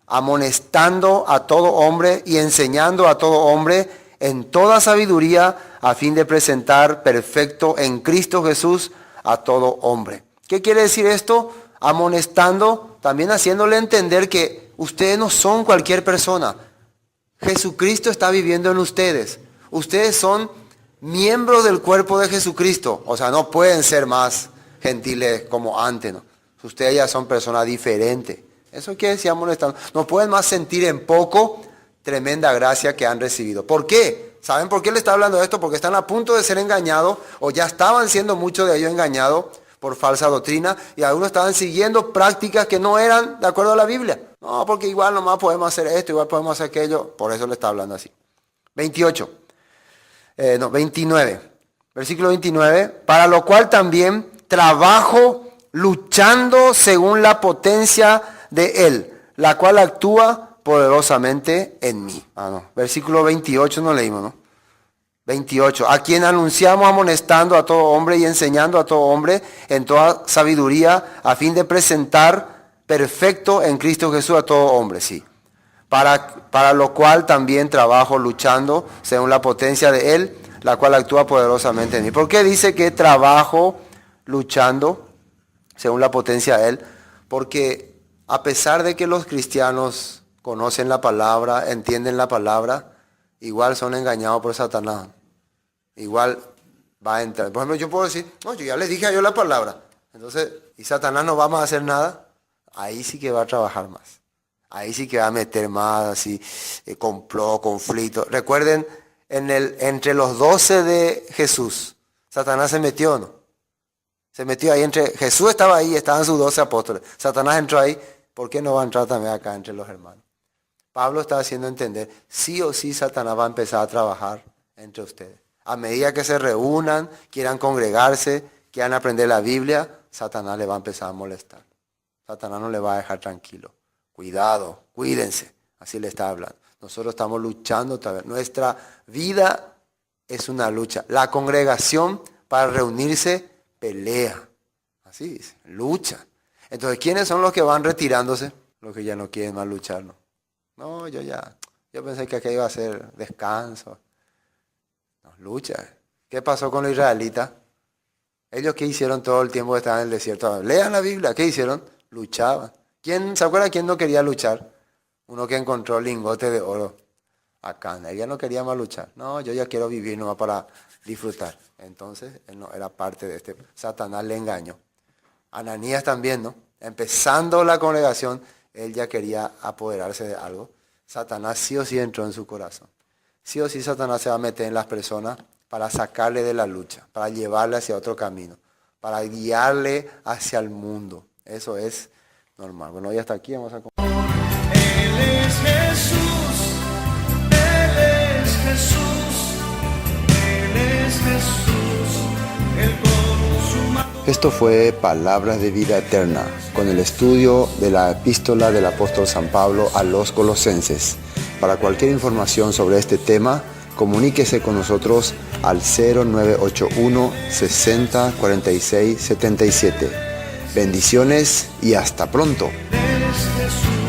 amonestando a todo hombre y enseñando a todo hombre en toda sabiduría, a fin de presentar perfecto en Cristo Jesús a todo hombre. ¿Qué quiere decir esto? Amonestando, también haciéndole entender que ustedes no son cualquier persona. Jesucristo está viviendo en ustedes. Ustedes son miembros del cuerpo de Jesucristo. O sea, no pueden ser más gentiles como antes, ¿no? Ustedes ya son personas diferentes. Eso quiere decir amonestando. No pueden más sentir en poco tremenda gracia que han recibido. ¿Por qué? ¿Saben por qué le está hablando de esto? Porque están a punto de ser engañados, o ya estaban siendo muchos de ellos engañados por falsa doctrina, y algunos estaban siguiendo prácticas que no eran de acuerdo a la Biblia. No, porque igual nomás podemos hacer esto, igual podemos hacer aquello. Por eso le está hablando así. 29. Versículo 29. Para lo cual también trabajo luchando según la potencia de Él, la cual actúa poderosamente en mí. Versículo 28 no leímos, ¿no? 28. A quien anunciamos amonestando a todo hombre y enseñando a todo hombre en toda sabiduría, a fin de presentar perfecto en Cristo Jesús a todo hombre, sí. Para lo cual también trabajo luchando según la potencia de Él, la cual actúa poderosamente en mí. ¿Por qué dice que trabajo luchando según la potencia de Él? Porque a pesar de que los cristianos conocen la palabra, entienden la palabra, igual son engañados por Satanás. Igual va a entrar. Por ejemplo, yo puedo decir, no, yo ya les dije a Dios la palabra. Entonces, ¿y Satanás no va a hacer nada? Ahí sí que va a trabajar más. Ahí sí que va a meter más así, complot, conflicto. Recuerden, entre los 12 de Jesús, Satanás se metió, ¿no? Se metió ahí Jesús estaba ahí, estaban sus 12 apóstoles. Satanás entró ahí, ¿por qué no va a entrar también acá entre los hermanos? Pablo está haciendo entender, sí o sí Satanás va a empezar a trabajar entre ustedes. A medida que se reúnan, quieran congregarse, quieran aprender la Biblia, Satanás le va a empezar a molestar. Satanás no le va a dejar tranquilo. Cuidado, cuídense. Así le está hablando. Nosotros estamos luchando otra vez. Nuestra vida es una lucha. La congregación para reunirse pelea. Así dice, lucha. Entonces, ¿quiénes son los que van retirándose? Los que ya no quieren más luchar, ¿no? No, yo pensé que aquí iba a ser descanso. No, lucha. ¿Qué pasó con los israelitas? Ellos, ¿qué hicieron todo el tiempo que estaban en el desierto? Lean la Biblia, ¿qué hicieron? Luchaban. ¿Se acuerda quién no quería luchar? Uno que encontró lingote de oro acá. Ella no quería más luchar. No, yo ya quiero vivir nomás para disfrutar. Entonces, él no era parte de este. Satanás le engañó. Ananías también, ¿no? Empezando la congregación, él ya quería apoderarse de algo. Satanás sí o sí entró en su corazón. Sí o sí Satanás se va a meter en las personas para sacarle de la lucha, para llevarle hacia otro camino, para guiarle hacia el mundo. Eso es normal. Bueno, ya hasta aquí vamos a... Él es Jesús, Él es Jesús, Él es Jesús, el consumado. Esto fue Palabras de Vida Eterna, con el estudio de la epístola del apóstol San Pablo a los Colosenses. Para cualquier información sobre este tema, comuníquese con nosotros al 0981 60 46 77. Bendiciones y hasta pronto. Él es Jesús.